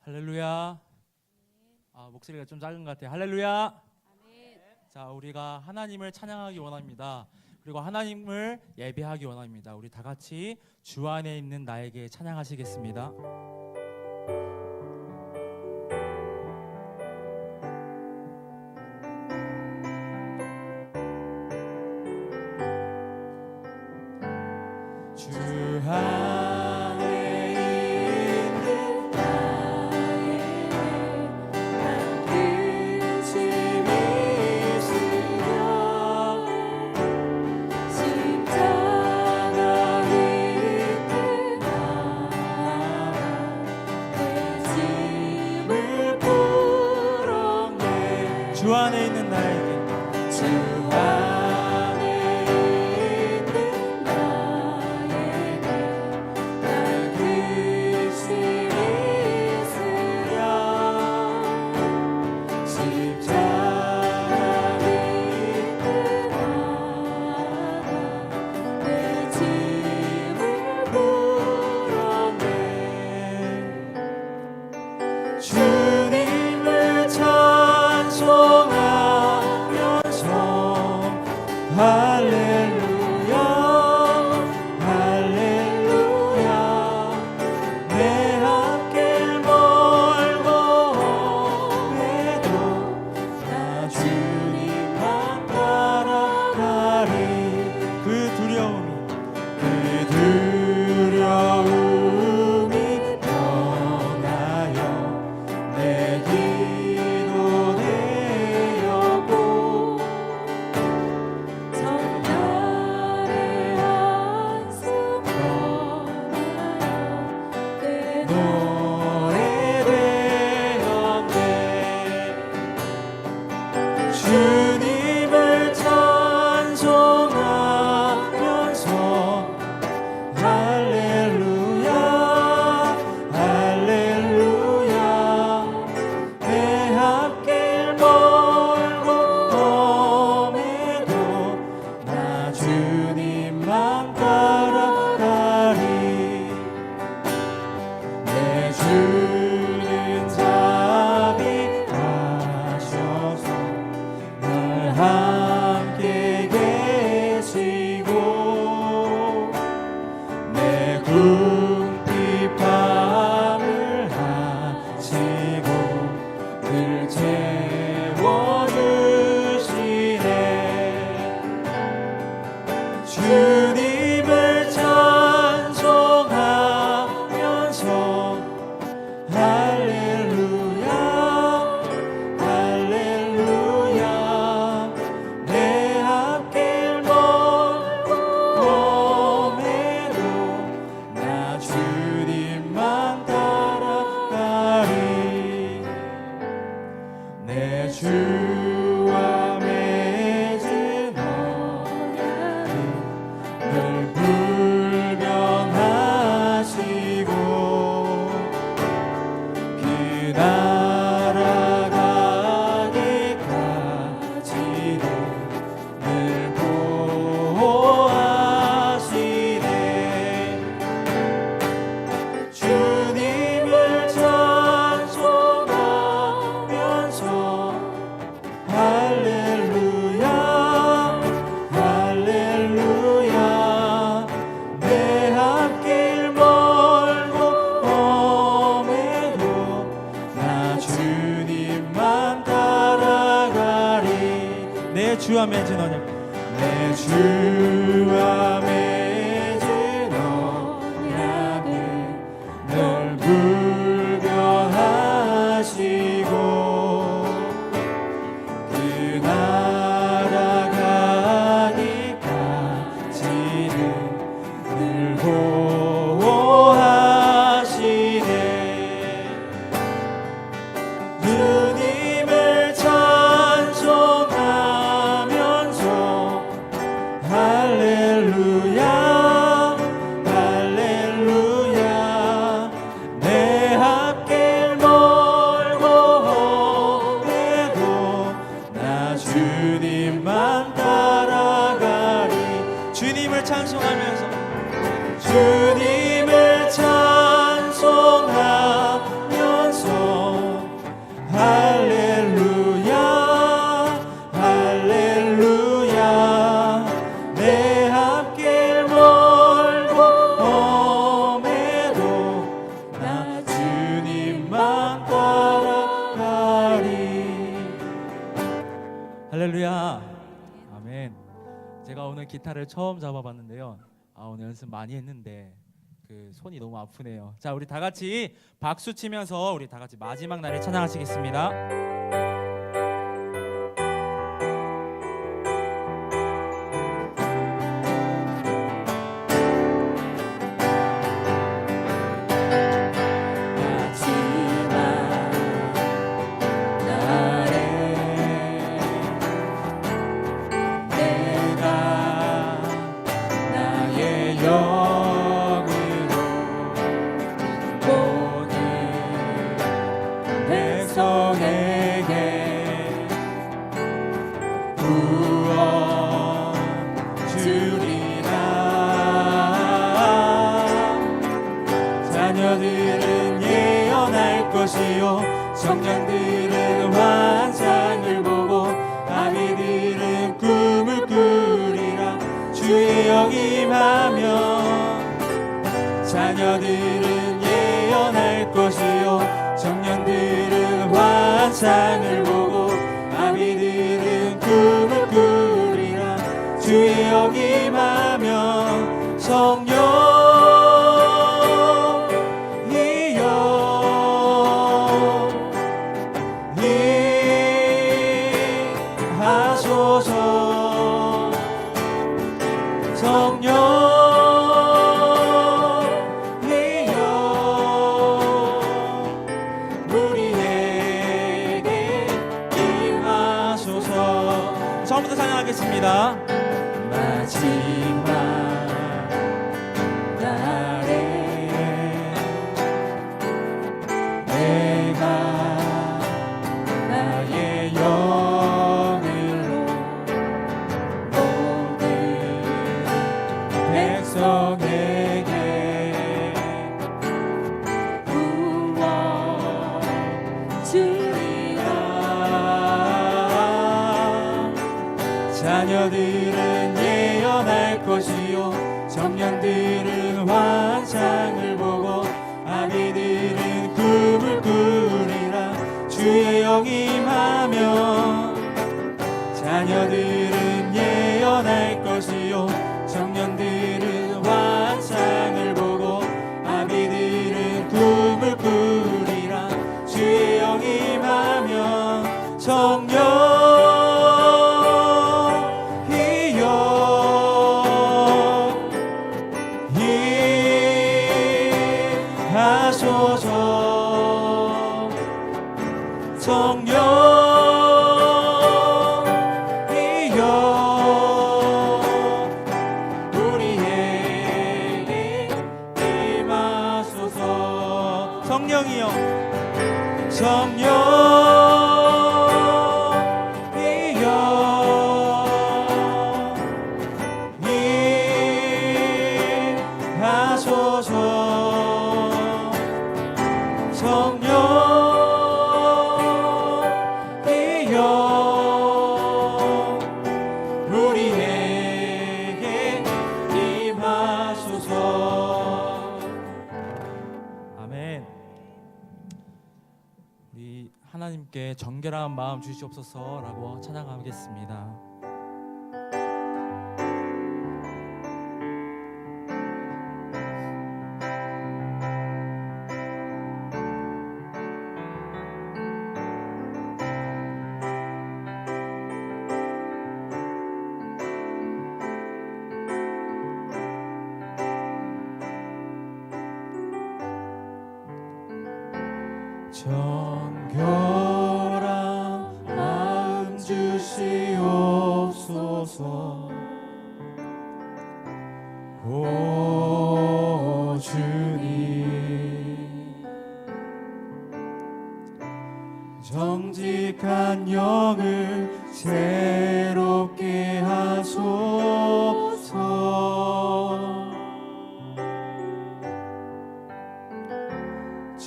할렐루야. 목소리가 좀 작은 것 같아요. 할렐루야. 아멘. 자, 우리가 하나님을 찬양하기 원합니다. 그리고 하나님을 예배하기 원합니다. 우리 다 같이 주 안에 있는 나에게 찬양하시겠습니다. 주 안에 있는 나에게 난 근심이 있으며 십자가 밑에 내 짐을 풀었네. 주 안에 있는 나에게 주 안에 있는 나에게 난 근심이 있으랴. 십자가 밑에 내 짐을 풀었네. 주님을 찬송하면서 할렐루야 할렐루야 내 앞길 멀고 험해도 나 주님만 따라가리. 그 두려움이 떠나요. 내 기도 되었고 정달의 한숨 떠나요. 내 노래 되었네. 주님을 찬송하면서 할렐루야 할렐루야 내 앞길 멀고 험해도 나 주님만 따라가리. 내 주는 자비하셔서 늘 함께 계시고 내 궁핍함을 하시고 늘 채워주시네. 주님을 찬송하면서 할렐루야 할렐루야 내 앞길 멀고 험해도 나 주님만 따라가리. 내 주와 맺은 언약을 늘 불변하시고 그 나라 가기까지도 늘 보호하시네. 주님을 찬송하면서 할렐루야 할렐루야 내 앞길 멀고 험해도 나 주님만 따라가리. 내 주와 맺은 언약 내 주와 맺은 언약을 늘 불변하시고 그 나라 가기까지는 늘 보호하시네. 주님을 찬송하면서 할렐루야 할렐루야 내 앞길 멀고 험해도 나 주님만 따라가리. 주님을 찬송하면서 주 기타를 처음 잡아봤는데요. 오늘 연습 많이 했는데 그 손이 너무 아프네요. 자, 우리 다 같이 박수 치면서 우리 다 같이 마지막 날을 찬양하시겠습니다. 자녀들은 예언할 것이요 청년들은 환상을 보고 아기들은 꿈을 꾸리라. 주의 영임하면 자녀들은 예언할 것이요 청년들은 환상을 보고 아기들은 꿈을 꾸리라. 주의 영임하면 성령 처음부터 찬양하겠습니다. 마지막 날에 내가 나의 영으로 모든 백성에게 구원 주리라. 자녀들은 예언할 것이요 청년들은 환상을 보고 아기들은 꿈을 꾸리라. 주의 영임하면 자녀들은 예언할 것이요 청년들은 환상을 보고 아기들은 꿈을 꾸리라. 주의 영임하면 성령 하소서. 성령이여 우리에게 임하소서. 성령이여 성령이여 우리에게 임하소서. 아멘. 우리 하나님께 정결한 마음 주시옵소서라고 찬양하겠습니다. 정결한 마음 주시옵소서. 오 주님 정직한 영을 새롭게 하소서.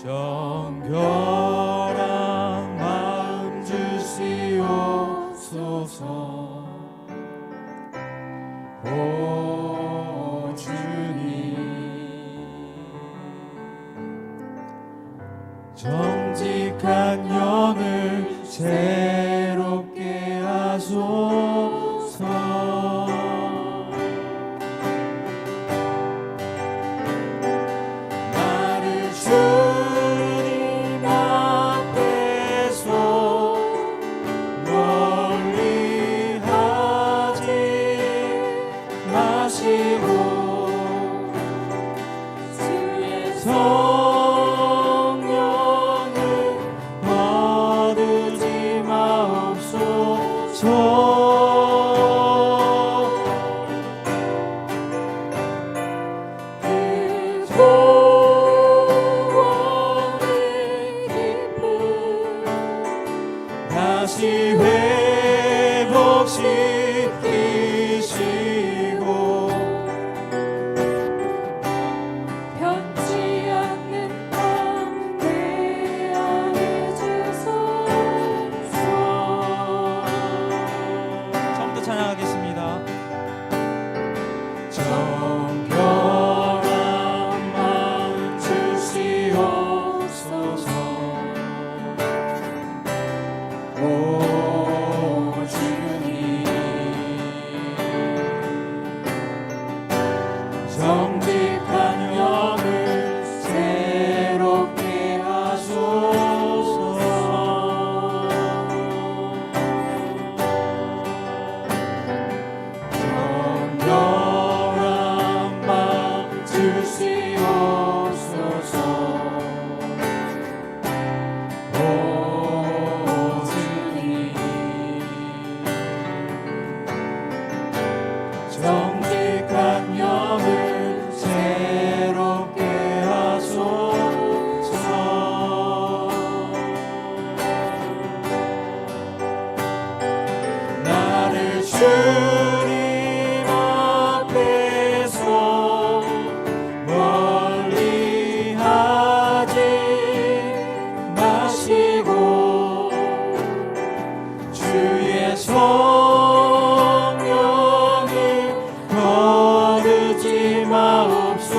정결한 마음 주시옵소서. 오 주님 정직한 영을 새롭게 하소서.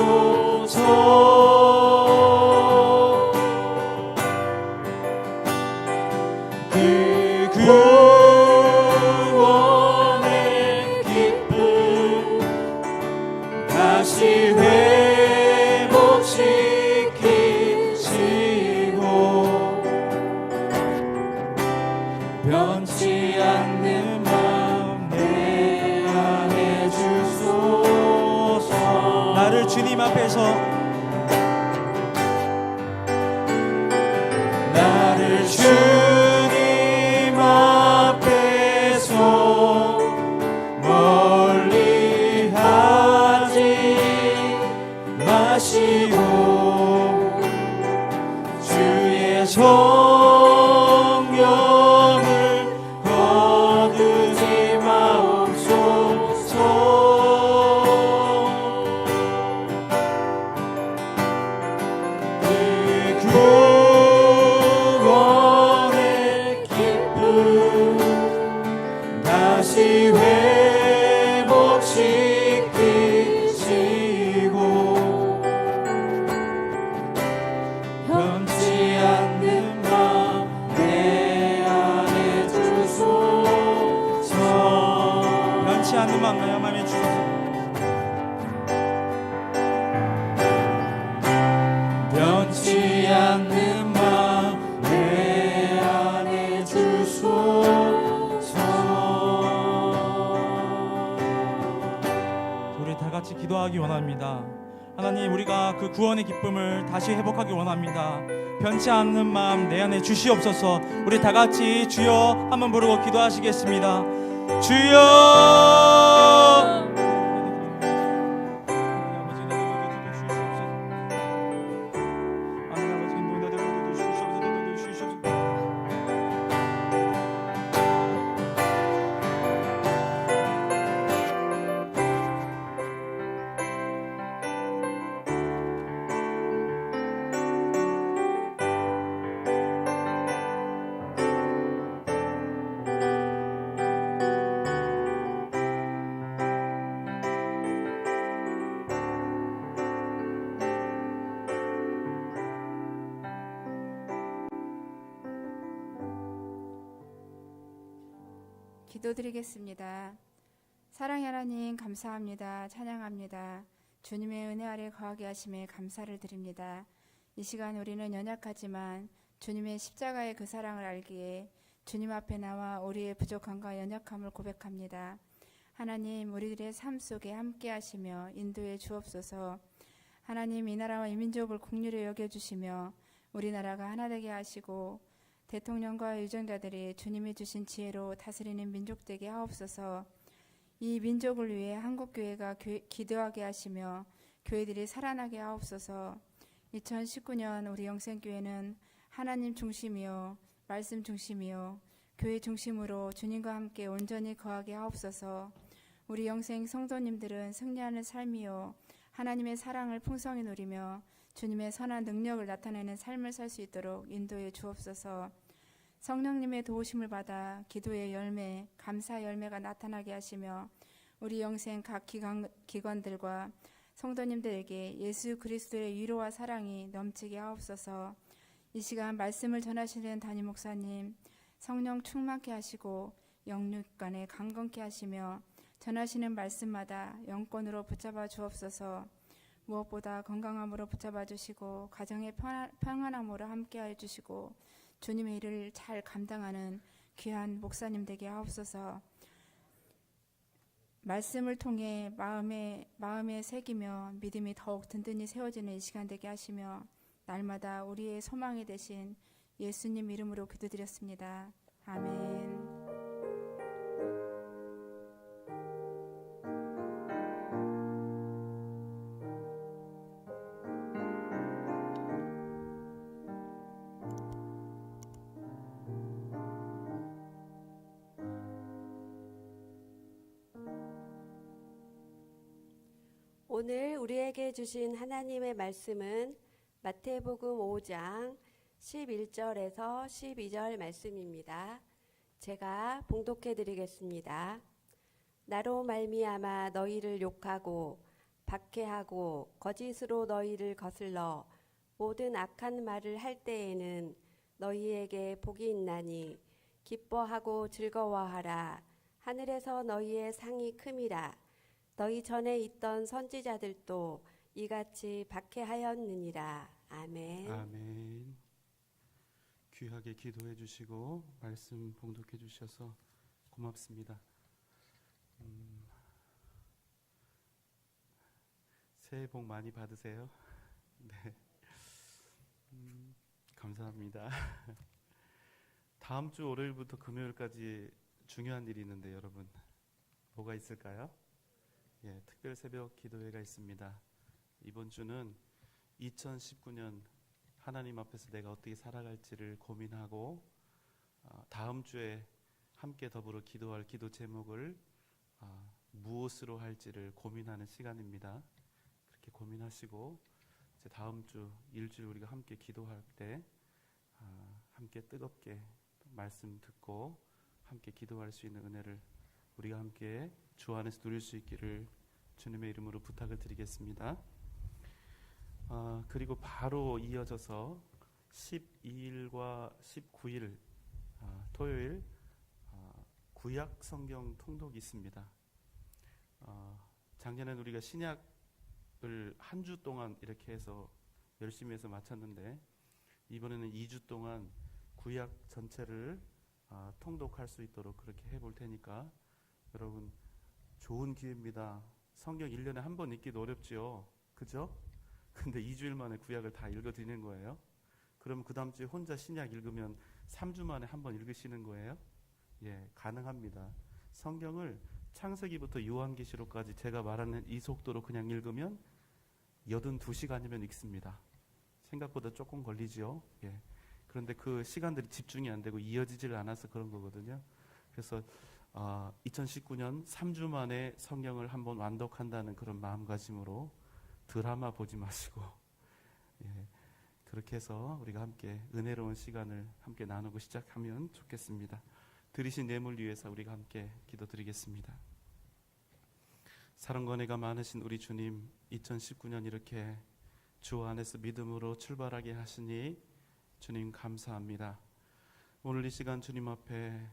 주옵소서. 그 구원의 기쁨 다시 회복시키시고 변치 않는 마음 내 안에 주소서. 나를 주님 앞에서 나를 주님 앞에서 멀리 하지 마시고 주의 성령을 거두지 마옵소서. 그 구원의 기쁨 다시 회복시키시고 변치 않는 마음 내 안에 주소서. 변치 않는 마음 내 안에 주소서. 변치 않는 마음 내 안에 주소서. 우리 다 같이 기도하기 원합니다. 하나님, 우리가 그 구원의 기쁨을 다시 회복하기 원합니다. 변치 않는 마음 내 안에 주시옵소서. 우리 다 같이 주여 한번 부르고 기도하시겠습니다. 주여. 기도드리겠습니다. 사랑의 하나님, 감사합니다. 찬양합니다. 주님의 은혜 아래 거하게 하심에 감사를 드립니다. 이 시간 우리는 연약하지만 주님의 십자가의 그 사랑을 알기에 주님 앞에 나와 우리의 부족함과 연약함을 고백합니다. 하나님, 우리들의 삶 속에 함께 하시며 인도해 주옵소서. 하나님, 이 나라와 이 민족을 긍휼히 여겨주시며 우리나라가 하나 되게 하시고 대통령과 유전자들이 주님이 주신 지혜로 다스리는 민족 되게 하옵소서. 이 민족을 위해 한국교회가 기도하게 하시며 교회들이 살아나게 하옵소서. 2019년 우리 영생교회는 하나님 중심이요 말씀 중심이요 교회 중심으로 주님과 함께 온전히 거하게 하옵소서. 우리 영생 성도님들은 승리하는 삶이요 하나님의 사랑을 풍성히 누리며 주님의 선한 능력을 나타내는 삶을 살 수 있도록 인도해 주옵소서. 성령님의 도우심을 받아 기도의 열매, 감사 열매가 나타나게 하시며 우리 영생 각 기관들과 성도님들에게 예수 그리스도의 위로와 사랑이 넘치게 하옵소서. 이 시간 말씀을 전하시는 담임 목사님, 성령 충만케 하시고 영육간에 강건케 하시며 전하시는 말씀마다 영권으로 붙잡아 주옵소서. 무엇보다 건강함으로 붙잡아 주시고 가정의 평안함으로 함께하여 주시고 주님의 일을 잘 감당하는 귀한 목사님 되게 하옵소서. 말씀을 통해 마음에 새기며 믿음이 더욱 든든히 세워지는 이 시간 되게 하시며 날마다 우리의 소망이 되신 예수님 이름으로 기도드렸습니다. 아멘. 오늘 우리에게 주신 하나님의 말씀은 마태복음 5장 11절에서 12절 말씀입니다. 제가 봉독해 드리겠습니다. 나로 말미암아 너희를 욕하고 박해하고 거짓으로 너희를 거슬러 모든 악한 말을 할 때에는 너희에게 복이 있나니 기뻐하고 즐거워하라. 하늘에서 너희의 상이 큼이라. 너희 전에 있던 선지자들도 이같이 박해하였느니라. 아멘. 아멘. 귀하게 기도해 주시고 말씀 봉독해 주셔서 고맙습니다. 새해 복 많이 받으세요. 네. 감사합니다. 다음 주 월요일부터 금요일까지 중요한 일이 있는데 여러분 뭐가 있을까요? 예, 특별 새벽 기도회가 있습니다. 이번 주는 2019년 하나님 앞에서 내가 어떻게 살아갈지를 고민하고 다음 주에 함께 더불어 기도할 기도 제목을 무엇으로 할지를 고민하는 시간입니다. 그렇게 고민하시고 이제 다음 주 일주일 우리가 함께 기도할 때 함께 뜨겁게 말씀 듣고 함께 기도할 수 있는 은혜를 우리가 함께 주 안에서 누릴 수 있기를 주님의 이름으로 부탁을 드리겠습니다. 그리고 바로 이어져서 12일과 19일 토요일 구약 성경 통독이 있습니다. 작년엔 우리가 신약을 한 주 동안 이렇게 해서 열심히 해서 마쳤는데 이번에는 2주 동안 구약 전체를 통독할 수 있도록 그렇게 해볼 테니까 여러분 좋은 기회입니다. 성경 1년에 한 번 읽기도 어렵지요. 그죠? 근데 2주일 만에 구약을 다 읽어드리는 거예요. 그럼 그 다음 주에 혼자 신약 읽으면 3주 만에 한 번 읽으시는 거예요? 예, 가능합니다. 성경을 창세기부터 요한계시록까지 제가 말하는 이 속도로 그냥 읽으면 82시간이면 읽습니다. 생각보다 조금 걸리죠. 예. 그런데 그 시간들이 집중이 안 되고 이어지질 않아서 그런 거거든요. 그래서 2019년 3주 만에 성경을 한번 완독한다는 그런 마음가짐으로 드라마 보지 마시고 예, 그렇게 해서 우리가 함께 은혜로운 시간을 함께 나누고 시작하면 좋겠습니다. 드리신 예물 위해서 우리가 함께 기도드리겠습니다. 사랑과 은혜가 많으신 우리 주님, 2019년 이렇게 주 안에서 믿음으로 출발하게 하시니 주님 감사합니다. 오늘 이 시간 주님 앞에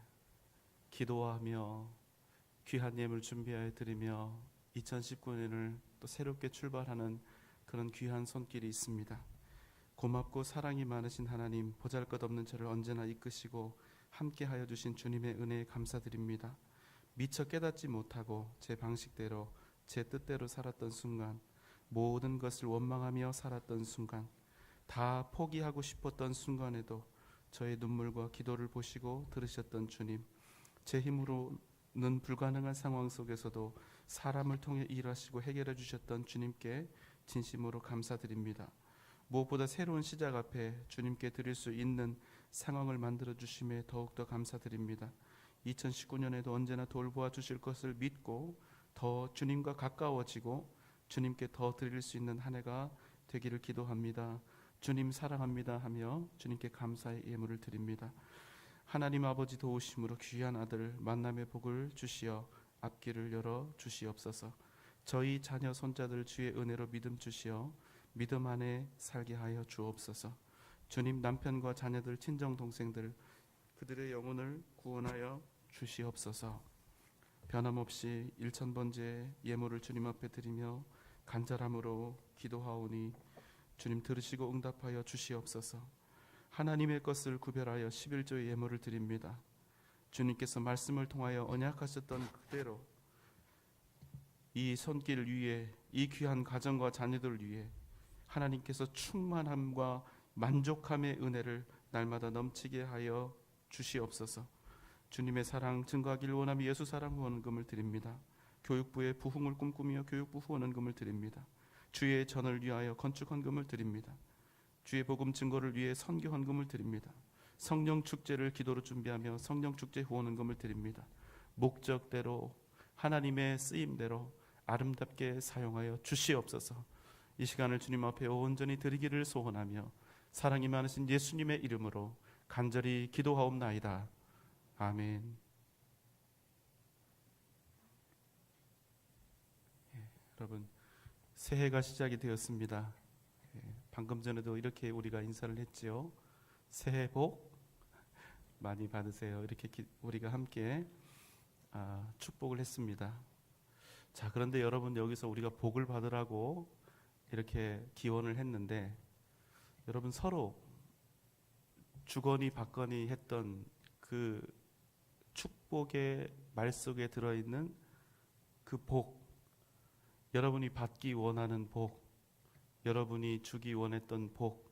기도하며 귀한 예물 준비하여 드리며 2019년을 또 새롭게 출발하는 그런 귀한 손길이 있습니다. 고맙고 사랑이 많으신 하나님, 보잘것없는 저를 언제나 이끄시고 함께하여 주신 주님의 은혜에 감사드립니다. 미처 깨닫지 못하고 제 방식대로 제 뜻대로 살았던 순간, 모든 것을 원망하며 살았던 순간, 다 포기하고 싶었던 순간에도 저의 눈물과 기도를 보시고 들으셨던 주님, 제 힘으로는 불가능한 상황 속에서도 사람을 통해 일하시고 해결해 주셨던 주님께 진심으로 감사드립니다. 무엇보다 새로운 시작 앞에 주님께 드릴 수 있는 상황을 만들어 주심에 더욱더 감사드립니다. 2019년에도 언제나 돌보아 주실 것을 믿고 더 주님과 가까워지고 주님께 더 드릴 수 있는 한 해가 되기를 기도합니다. 주님 사랑합니다 하며 주님께 감사의 예물을 드립니다. 하나님 아버지 도우심으로 귀한 아들 만남의 복을 주시어 앞길을 열어 주시옵소서. 저희 자녀 손자들 주의 은혜로 믿음 주시어 믿음 안에 살게 하여 주옵소서. 주님 남편과 자녀들 친정 동생들 그들의 영혼을 구원하여 주시옵소서. 변함없이 1000번째 예물을 주님 앞에 드리며 간절함으로 기도하오니 주님 들으시고 응답하여 주시옵소서. 하나님의 것을 구별하여 11조의 예물을 드립니다. 주님께서 말씀을 통하여 언약하셨던 그대로 이 손길 위에 이 귀한 가정과 자녀들 위에 하나님께서 충만함과 만족함의 은혜를 날마다 넘치게 하여 주시옵소서. 주님의 사랑 증거하기를 원하며 예수 사랑 후원금을 드립니다. 교육부의 부흥을 꿈꾸며 교육부 후원금을 드립니다. 주의 전을 위하여 건축 헌금을 드립니다. 주의 복음 증거를 위해 선교 헌금을 드립니다. 성령 축제를 기도로 준비하며 성령 축제 후원금을 드립니다. 목적대로 하나님의 쓰임대로 아름답게 사용하여 주시옵소서. 이 시간을 주님 앞에 온전히 드리기를 소원하며 사랑이 많으신 예수님의 이름으로 간절히 기도하옵나이다. 아멘. 여러분 새해가 시작이 되었습니다. 방금 전에도 이렇게 우리가 인사를 했지요. 새해 복 많이 받으세요. 이렇게 우리가 함께 축복을 했습니다. 자, 그런데 여러분, 여기서 우리가 복을 받으라고 이렇게 기원을 했는데, 여러분, 서로 주거니 받거니 했던 그 축복의 말 속에 들어있는 그 복, 여러분이 받기 원하는 복, 여러분이 주기 원했던 복,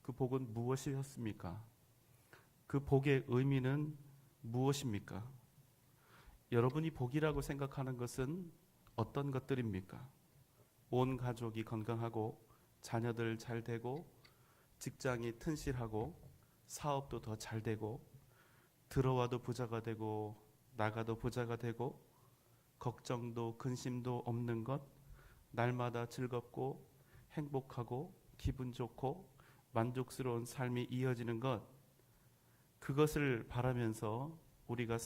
그 복은 무엇이었습니까? 그 복의 의미는 무엇입니까? 여러분이 복이라고 생각하는 것은 어떤 것들입니까? 온 가족이 건강하고 자녀들 잘 되고 직장이 튼실하고 사업도 더 잘 되고 들어와도 부자가 되고 나가도 부자가 되고 걱정도 근심도 없는 것, 날마다 즐겁고 행복하고 기분 좋고 만족스러운 삶이 이어지는 것, 그것을 바라면서 우리가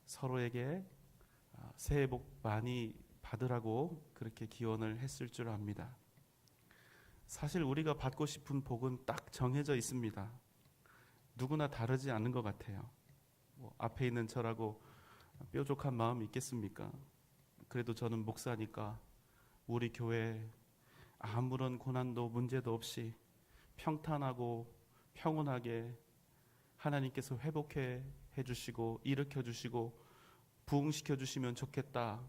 서로에게 새해 복 많이 받으라고 그렇게 기원을 했을 줄 압니다. 사실 우리가 받고 싶은 복은 딱 정해져 있습니다. 누구나 다르지 않은 것 같아요. 앞에 있는 저라고 뾰족한 마음이 있겠습니까? 그래도 저는 목사니까 우리 교회 아무런 고난도 문제도 없이 평탄하고 평온하게 하나님께서 회복해 주시고 일으켜 주시고 부흥시켜 주시면 좋겠다.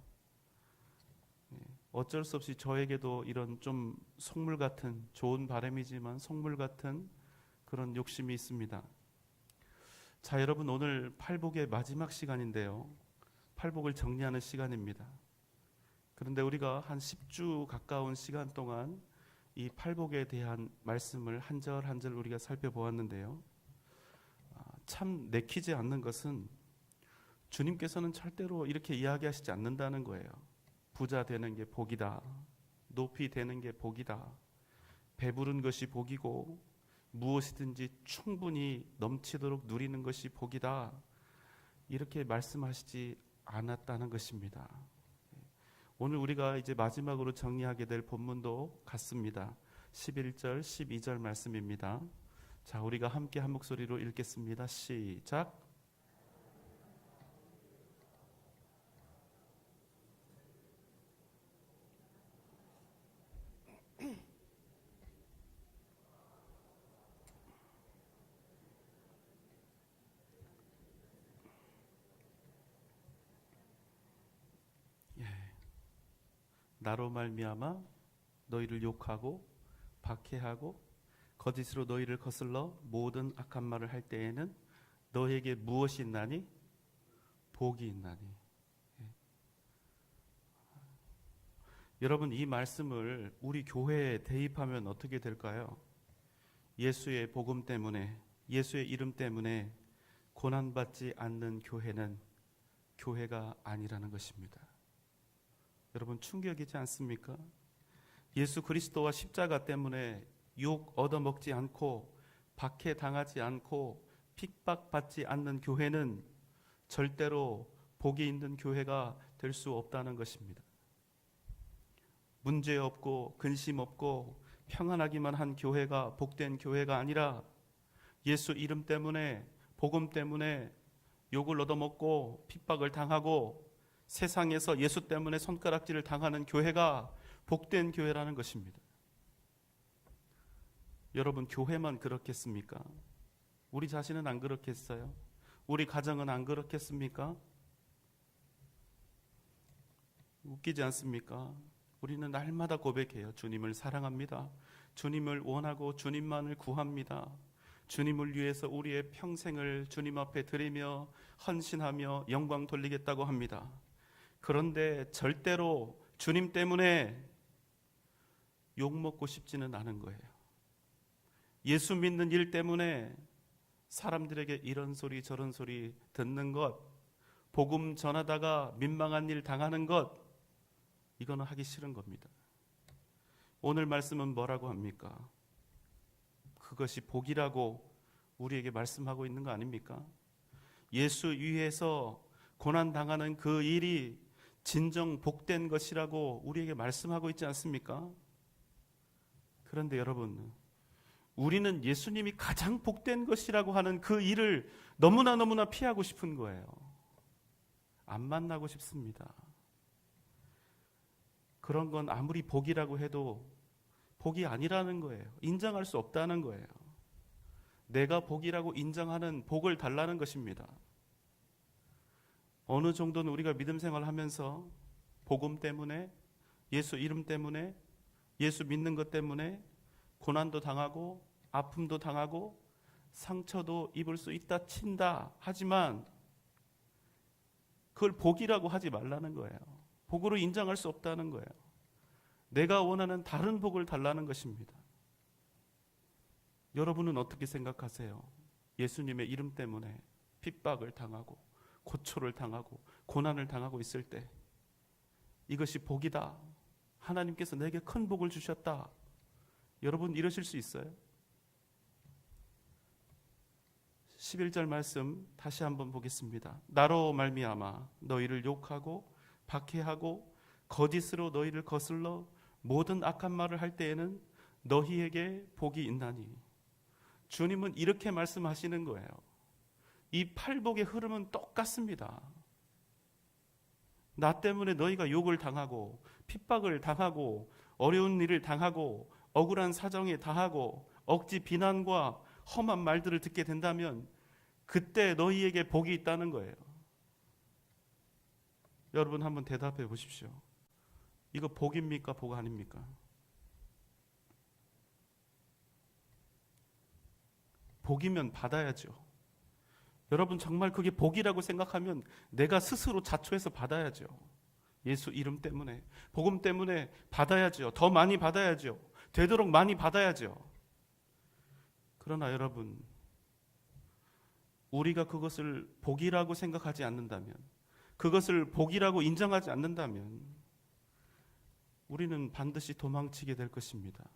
어쩔 수 없이 저에게도 이런 좀 속물 같은, 좋은 바람이지만 속물 같은 그런 욕심이 있습니다. 자, 여러분, 오늘 팔복의 마지막 시간인데요, 팔복을 정리하는 시간입니다. 그런데 우리가 한 10주 가까운 시간 동안 이 팔복에 대한 말씀을 한 절 한 절 우리가 살펴보았는데요, 참 내키지 않는 것은 주님께서는 절대로 이렇게 이야기하시지 않는다는 거예요. 부자 되는 게 복이다, 높이 되는 게 복이다, 배부른 것이 복이고 무엇이든지 충분히 넘치도록 누리는 것이 복이다, 이렇게 말씀하시지 않았다는 것입니다. 오늘 우리가 이제 마지막으로 정리하게 될 본문도 같습니다. 11절 12절 말씀입니다. 자, 우리가 함께 한 목소리로 읽겠습니다. 시작. 나로 말미암아 너희를 욕하고 박해하고 거짓으로 너희를 거슬러 모든 악한 말을 할 때에는 너희에게 무엇이 있나니? 복이 있나니. 여러분, 이 말씀을 우리 교회에 대입하면 어떻게 될까요? 예수의 복음 때문에, 예수의 이름 때문에 고난받지 않는 교회는 교회가 아니라는 것입니다. 여러분, 충격이지 않습니까? 예수 그리스도와 십자가 때문에 욕 얻어먹지 않고 박해당하지 않고 핍박받지 않는 교회는 절대로 복이 있는 교회가 될 수 없다는 것입니다. 문제 없고 근심 없고 평안하기만 한 교회가 복된 교회가 아니라 예수 이름 때문에, 복음 때문에 욕을 얻어먹고 핍박을 당하고 세상에서 예수 때문에 손가락질을 당하는 교회가 복된 교회라는 것입니다. 여러분, 교회만 그렇겠습니까? 우리 자신은 안 그렇겠어요? 우리 가정은 안 그렇겠습니까? 웃기지 않습니까? 우리는 날마다 고백해요. 주님을 사랑합니다. 주님을 원하고 주님만을 구합니다. 주님을 위해서 우리의 평생을 주님 앞에 드리며 헌신하며 영광 돌리겠다고 합니다. 그런데 절대로 주님 때문에 욕먹고 싶지는 않은 거예요. 예수 믿는 일 때문에 사람들에게 이런 소리 저런 소리 듣는 것, 복음 전하다가 민망한 일 당하는 것, 이거는 하기 싫은 겁니다. 오늘 말씀은 뭐라고 합니까? 그것이 복이라고 우리에게 말씀하고 있는 거 아닙니까? 예수 위에서 고난당하는 그 일이 진정 복된 것이라고 우리에게 말씀하고 있지 않습니까? 그런데 여러분, 우리는 예수님이 가장 복된 것이라고 하는 그 일을 너무나 피하고 싶은 거예요. 안 만나고 싶습니다. 그런 건 아무리 복이라고 해도 복이 아니라는 거예요. 인정할 수 없다는 거예요. 내가 복이라고 인정하는 복을 달라는 것입니다. 어느 정도는 우리가 믿음 생활하면서 복음 때문에, 예수 이름 때문에, 예수 믿는 것 때문에 고난도 당하고 아픔도 당하고 상처도 입을 수 있다 친다 하지만 그걸 복이라고 하지 말라는 거예요. 복으로 인정할 수 없다는 거예요. 내가 원하는 다른 복을 달라는 것입니다. 여러분은 어떻게 생각하세요? 예수님의 이름 때문에 핍박을 당하고 고초를 당하고 고난을 당하고 있을 때 이것이 복이다. 하나님께서 내게 큰 복을 주셨다. 여러분 이러실 수 있어요? 11절 말씀 다시 한번 보겠습니다. 나로 말미암아 너희를 욕하고 박해하고 거짓으로 너희를 거슬러 모든 악한 말을 할 때에는 너희에게 복이 있나니. 주님은 이렇게 말씀하시는 거예요. 이 팔복의 흐름은 똑같습니다. 나 때문에 너희가 욕을 당하고 핍박을 당하고 어려운 일을 당하고 억울한 사정에 당하고 억지 비난과 험한 말들을 듣게 된다면 그때 너희에게 복이 있다는 거예요. 여러분 한번 대답해 보십시오. 이거 복입니까? 복 아닙니까? 복이면 받아야죠. 여러분 정말 그게 복이라고 생각하면 내가 스스로 자초해서 받아야죠. 예수 이름 때문에, 복음 때문에 받아야죠. 더 많이 받아야죠. 되도록 많이 받아야죠. 그러나 여러분, 우리가 그것을 복이라고 생각하지 않는다면, 그것을 복이라고 인정하지 않는다면 우리는 반드시 도망치게 될 것입니다.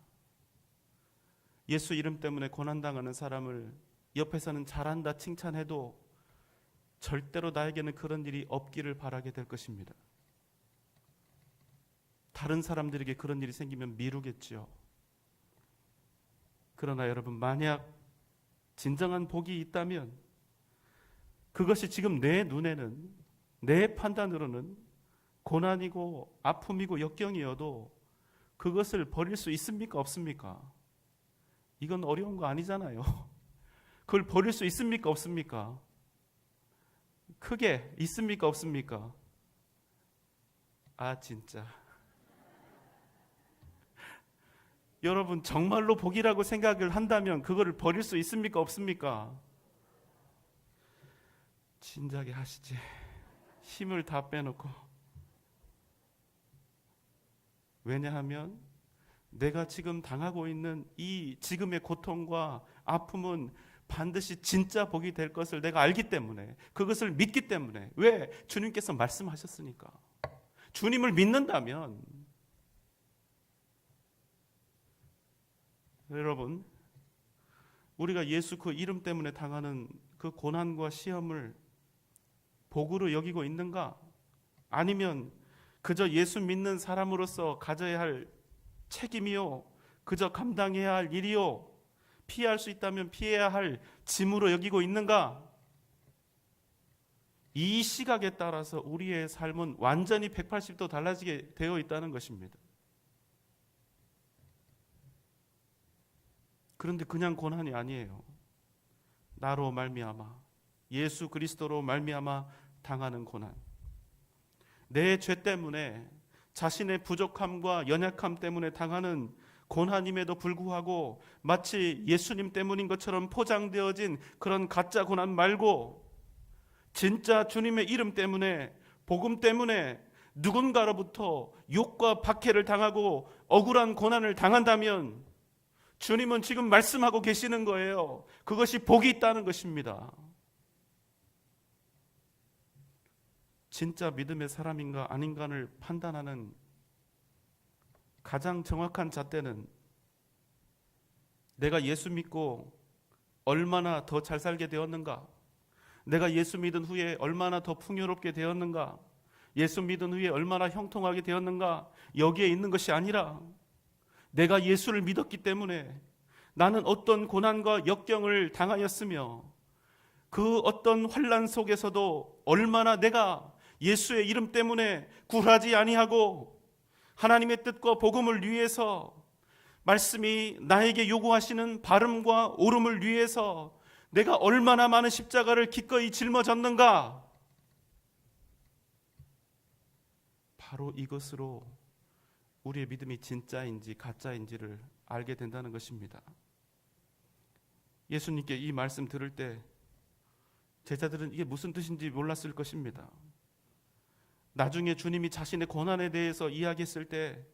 예수 이름 때문에 고난당하는 사람을 옆에서는 잘한다 칭찬해도 절대로 나에게는 그런 일이 없기를 바라게 될 것입니다. 다른 사람들에게 그런 일이 생기면 미루겠죠. 그러나 여러분, 만약 진정한 복이 있다면 그것이 지금 내 눈에는, 내 판단으로는 고난이고 아픔이고 역경이어도 그것을 버릴 수 있습니까? 없습니까? 이건 어려운 거 아니잖아요. 그걸 버릴 수 있습니까? 없습니까? 크게 있습니까? 없습니까? 아 진짜 여러분 정말로 복이라고 생각을 한다면 그거를 버릴 수 있습니까? 없습니까? 진작에 하시지. 힘을 다 빼놓고. 왜냐하면 내가 지금 당하고 있는 이 지금의 고통과 아픔은 반드시 진짜 복이 될 것을 내가 알기 때문에, 그것을 믿기 때문에. 왜? 주님께서 말씀하셨으니까. 주님을 믿는다면, 여러분, 우리가 예수 그 이름 때문에 당하는 그 고난과 시험을 복으로 여기고 있는가? 아니면 그저 예수 믿는 사람으로서 가져야 할 책임이요, 그저 감당해야 할 일이요, 피할 수 있다면 피해야 할 짐으로 여기고 있는가? 이 시각에 따라서 우리의 삶은 완전히 180도 달라지게 되어 있다는 것입니다. 그런데 그냥 고난이 아니에요. 나로 말미암아, 예수 그리스도로 말미암아 당하는 고난. 내 죄 때문에, 자신의 부족함과 연약함 때문에 당하는 고난임에도 불구하고 마치 예수님 때문인 것처럼 포장되어진 그런 가짜 고난 말고 진짜 주님의 이름 때문에, 복음 때문에 누군가로부터 욕과 박해를 당하고 억울한 고난을 당한다면 주님은 지금 말씀하고 계시는 거예요. 그것이 복이 있다는 것입니다. 진짜 믿음의 사람인가 아닌가를 판단하는 가장 정확한 잣대는 내가 예수 믿고 얼마나 더 잘 살게 되었는가, 내가 예수 믿은 후에 얼마나 더 풍요롭게 되었는가, 예수 믿은 후에 얼마나 형통하게 되었는가, 여기에 있는 것이 아니라 내가 예수를 믿었기 때문에 나는 어떤 고난과 역경을 당하였으며 그 어떤 환난 속에서도 얼마나 내가 예수의 이름 때문에 굴하지 아니하고 하나님의 뜻과 복음을 위해서, 말씀이 나에게 요구하시는 바름과 옳음을 위해서 내가 얼마나 많은 십자가를 기꺼이 짊어졌는가. 바로 이것으로 우리의 믿음이 진짜인지 가짜인지를 알게 된다는 것입니다. 예수님께 이 말씀 들을 때 제자들은 이게 무슨 뜻인지 몰랐을 것입니다. 나중에 주님이 자신의 고난에 대해서 이야기했을 때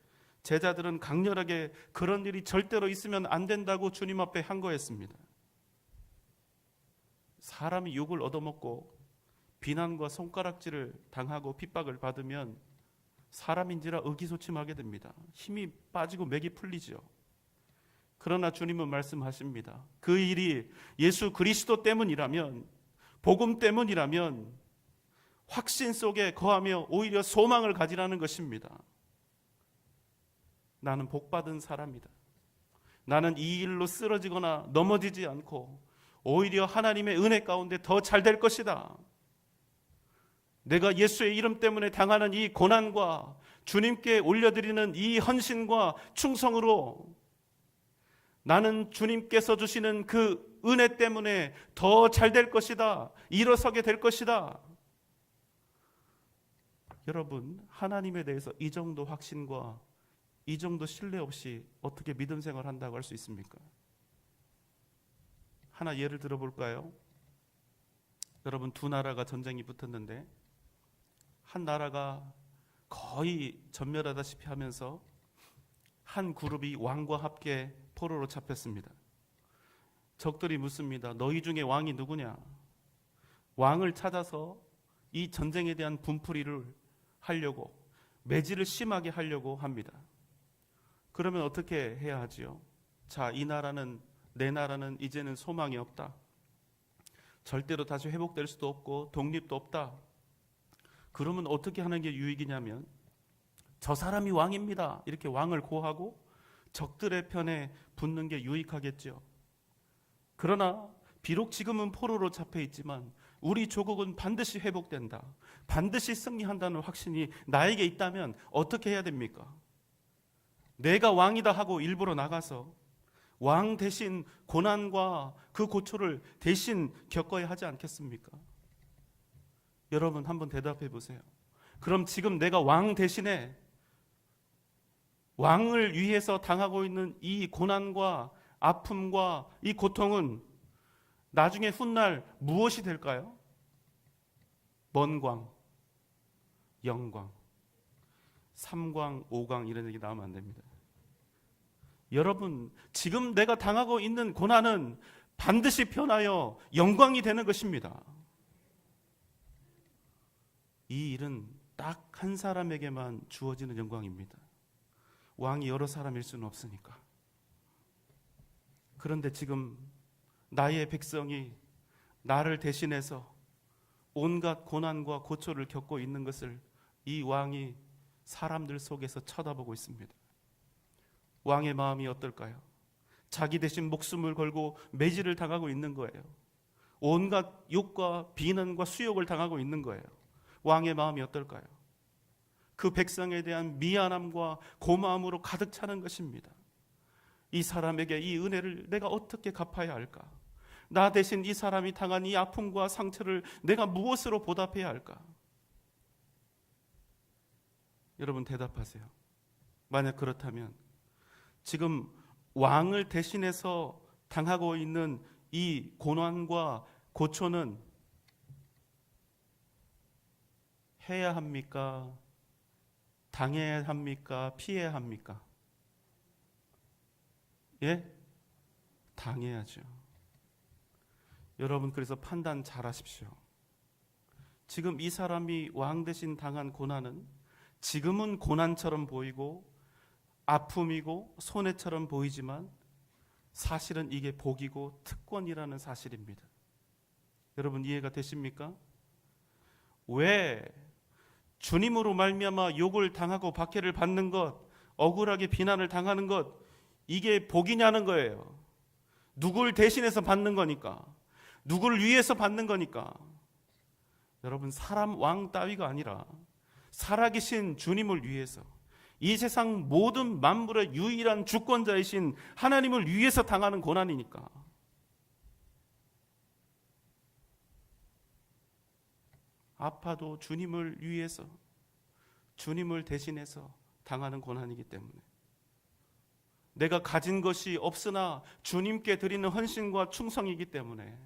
제자들은 강렬하게 그런 일이 절대로 있으면 안 된다고 주님 앞에 한 거였습니다. 사람이 욕을 얻어먹고 비난과 손가락질을 당하고 핍박을 받으면 사람인지라 의기소침하게 됩니다. 힘이 빠지고 맥이 풀리죠. 그러나 주님은 말씀하십니다. 그 일이 예수 그리스도 때문이라면, 복음 때문이라면 확신 속에 거하며 오히려 소망을 가지라는 것입니다. 나는 복받은 사람이다. 나는 이 일로 쓰러지거나 넘어지지 않고 오히려 하나님의 은혜 가운데 더 잘 될 것이다. 내가 예수의 이름 때문에 당하는 이 고난과 주님께 올려드리는 이 헌신과 충성으로 나는 주님께서 주시는 그 은혜 때문에 더 잘 될 것이다. 일어서게 될 것이다. 여러분, 하나님에 대해서 이 정도 확신과 이 정도 신뢰 없이 어떻게 믿음 생활 한다고 할 수 있습니까? 하나 예를 들어볼까요? 여러분, 두 나라가 전쟁이 붙었는데 한 나라가 거의 전멸하다시피 하면서 한 그룹이 왕과 함께 포로로 잡혔습니다. 적들이 묻습니다. 너희 중에 왕이 누구냐? 왕을 찾아서 이 전쟁에 대한 분풀이를 하려고, 매질을 심하게 하려고 합니다. 그러면 어떻게 해야 하지요? 자, 이 나라는, 내 나라는 이제는 소망이 없다. 절대로 다시 회복될 수도 없고 독립도 없다. 그러면 어떻게 하는 게 유익이냐면, 저 사람이 왕입니다. 이렇게 왕을 고하고 적들의 편에 붙는 게 유익하겠죠. 그러나 비록 지금은 포로로 잡혀 있지만 우리 조국은 반드시 회복된다, 반드시 승리한다는 확신이 나에게 있다면 어떻게 해야 됩니까? 내가 왕이다 하고 일부러 나가서 왕 대신 고난과 그 고초를 대신 겪어야 하지 않겠습니까? 여러분, 한번 대답해 보세요. 그럼 지금 내가 왕 대신에 왕을 위해서 당하고 있는 이 고난과 아픔과 이 고통은 나중에 훗날 무엇이 될까요? 먼광, 영광, 삼광, 오광 이런 얘기 나오면 안 됩니다. 여러분, 지금 내가 당하고 있는 고난은 반드시 변하여 영광이 되는 것입니다. 이 일은 딱 한 사람에게만 주어지는 영광입니다. 왕이 여러 사람일 수는 없으니까. 그런데 지금 나의 백성이 나를 대신해서 온갖 고난과 고초를 겪고 있는 것을 이 왕이 사람들 속에서 쳐다보고 있습니다. 왕의 마음이 어떨까요? 자기 대신 목숨을 걸고 매질을 당하고 있는 거예요. 온갖 욕과 비난과 수욕을 당하고 있는 거예요. 왕의 마음이 어떨까요? 그 백성에 대한 미안함과 고마움으로 가득 차는 것입니다. 이 사람에게 이 은혜를 내가 어떻게 갚아야 할까? 나 대신 이 사람이 당한 이 아픔과 상처를 내가 무엇으로 보답해야 할까? 여러분, 대답하세요. 만약 그렇다면 지금 왕을 대신해서 당하고 있는 이 고난과 고초는 해야 합니까? 당해야 합니까? 피해야 합니까? 예? 당해야죠. 여러분, 그래서 판단 잘 하십시오. 지금 이 사람이 왕 대신 당한 고난은 지금은 고난처럼 보이고 아픔이고 손해처럼 보이지만 사실은 이게 복이고 특권이라는 사실입니다. 여러분, 이해가 되십니까? 왜 주님으로 말미암아 욕을 당하고 박해를 받는 것, 억울하게 비난을 당하는 것, 이게 복이냐는 거예요. 누굴 대신해서 받는 거니까, 누구를 위해서 받는 거니까. 여러분, 사람 왕 따위가 아니라 살아계신 주님을 위해서, 이 세상 모든 만물의 유일한 주권자이신 하나님을 위해서 당하는 고난이니까. 아파도 주님을 위해서, 주님을 대신해서 당하는 고난이기 때문에, 내가 가진 것이 없으나 주님께 드리는 헌신과 충성이기 때문에,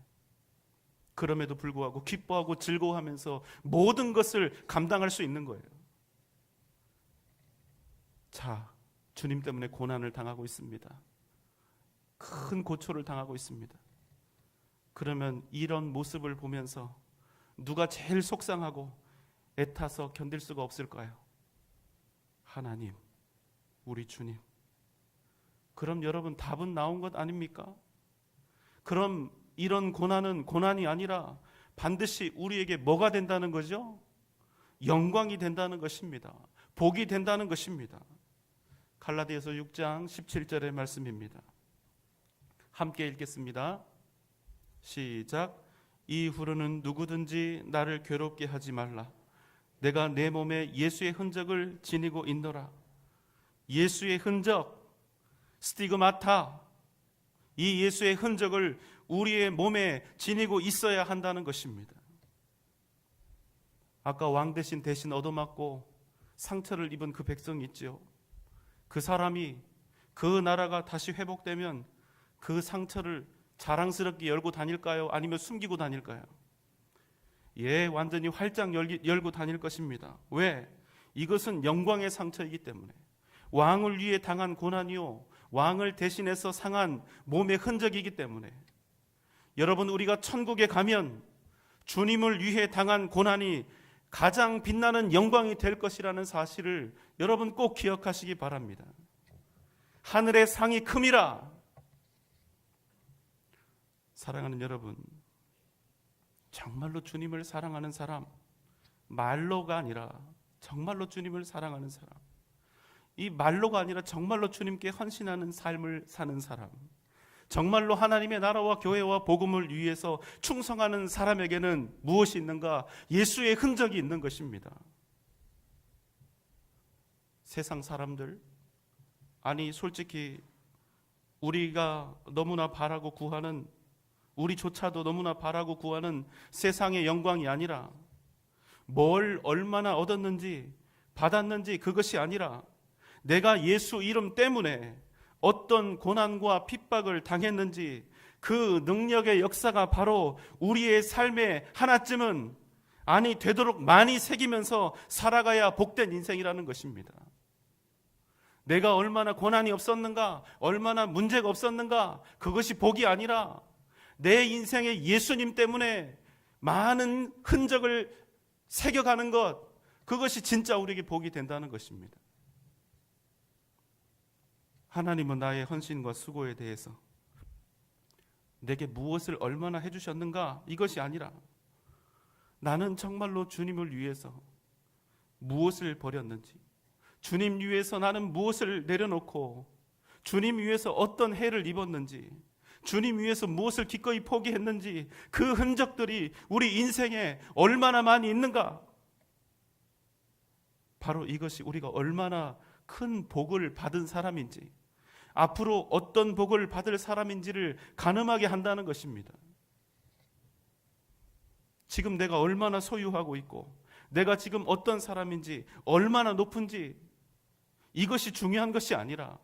그럼에도 불구하고 기뻐하고 즐거워하면서 모든 것을 감당할 수 있는 거예요. 자, 주님 때문에 고난을 당하고 있습니다. 큰 고초를 당하고 있습니다. 그러면 이런 모습을 보면서 누가 제일 속상하고 애타서 견딜 수가 없을까요? 하나님, 우리 주님. 그럼 여러분, 답은 나온 것 아닙니까? 그럼 이런 고난은 고난이 아니라 반드시 우리에게 뭐가 된다는 거죠? 영광이 된다는 것입니다. 복이 된다는 것입니다. 갈라디아서 6장 17절의 말씀입니다. 함께 읽겠습니다. 시작. 이후로는 누구든지 나를 괴롭게 하지 말라. 내가 내 몸에 예수의 흔적을 지니고 있노라. 예수의 흔적, 스티그마타, 이 예수의 흔적을 우리의 몸에 지니고 있어야 한다는 것입니다. 아까 왕 대신 얻어맞고 상처를 입은 그 백성이 있죠. 그 사람이, 그 나라가 다시 회복되면 그 상처를 자랑스럽게 열고 다닐까요? 아니면 숨기고 다닐까요? 예, 완전히 활짝 열고 다닐 것입니다. 왜? 이것은 영광의 상처이기 때문에. 왕을 위해 당한 고난이요, 왕을 대신해서 상한 몸의 흔적이기 때문에. 여러분, 우리가 천국에 가면 주님을 위해 당한 고난이 가장 빛나는 영광이 될 것이라는 사실을 여러분 꼭 기억하시기 바랍니다. 하늘의 상이 큼이라. 사랑하는 여러분, 정말로 주님을 사랑하는 사람, 말로가 아니라 정말로 주님을 사랑하는 사람, 이 말로가 아니라 정말로 주님께 헌신하는 삶을 사는 사람, 정말로 하나님의 나라와 교회와 복음을 위해서 충성하는 사람에게는 무엇이 있는가? 예수의 흔적이 있는 것입니다. 세상 사람들, 아니 솔직히 우리가 너무나 바라고 구하는, 우리조차도 너무나 바라고 구하는 세상의 영광이 아니라, 뭘 얼마나 얻었는지 받았는지 그것이 아니라, 내가 예수 이름 때문에 어떤 고난과 핍박을 당했는지 그 능력의 역사가 바로 우리의 삶에 하나쯤은, 아니 되도록 많이 새기면서 살아가야 복된 인생이라는 것입니다. 내가 얼마나 고난이 없었는가, 얼마나 문제가 없었는가, 그것이 복이 아니라 내 인생에 예수님 때문에 많은 흔적을 새겨가는 것, 그것이 진짜 우리에게 복이 된다는 것입니다. 하나님은 나의 헌신과 수고에 대해서 내게 무엇을 얼마나 해주셨는가, 이것이 아니라 나는 정말로 주님을 위해서 무엇을 버렸는지, 주님 위해서 나는 무엇을 내려놓고 주님 위해서 어떤 해를 입었는지, 주님 위해서 무엇을 기꺼이 포기했는지, 그 흔적들이 우리 인생에 얼마나 많이 있는가, 바로 이것이 우리가 얼마나 큰 복을 받은 사람인지, 앞으로 어떤 복을 받을 사람인지를 가늠하게 한다는 것입니다. 지금 내가 얼마나 소유하고 있고, 내가 지금 어떤 사람인지, 얼마나 높은지, 이것이 중요한 것이 아니라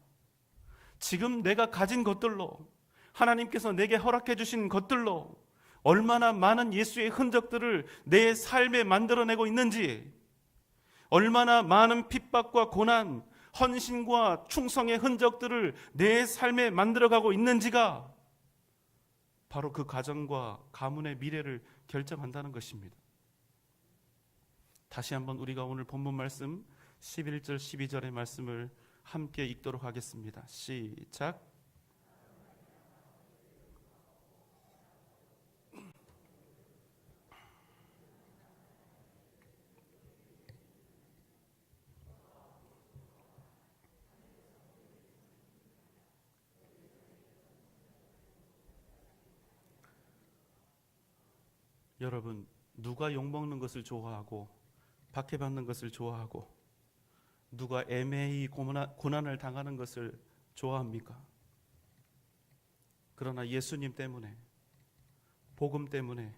지금 내가 가진 것들로, 하나님께서 내게 허락해 주신 것들로 얼마나 많은 예수의 흔적들을 내 삶에 만들어내고 있는지, 얼마나 많은 핍박과 고난, 헌신과 충성의 흔적들을 내 삶에 만들어가고 있는지가 바로 그 가정과 가문의 미래를 결정한다는 것입니다. 다시 한번 우리가 오늘 본문 말씀 11절 12절의 말씀을 함께 읽도록 하겠습니다. 시작. 여러분, 누가 욕먹는 것을 좋아하고 박해받는 것을 좋아하고 누가 애매히 고난을 당하는 것을 좋아합니까? 그러나 예수님 때문에, 복음 때문에,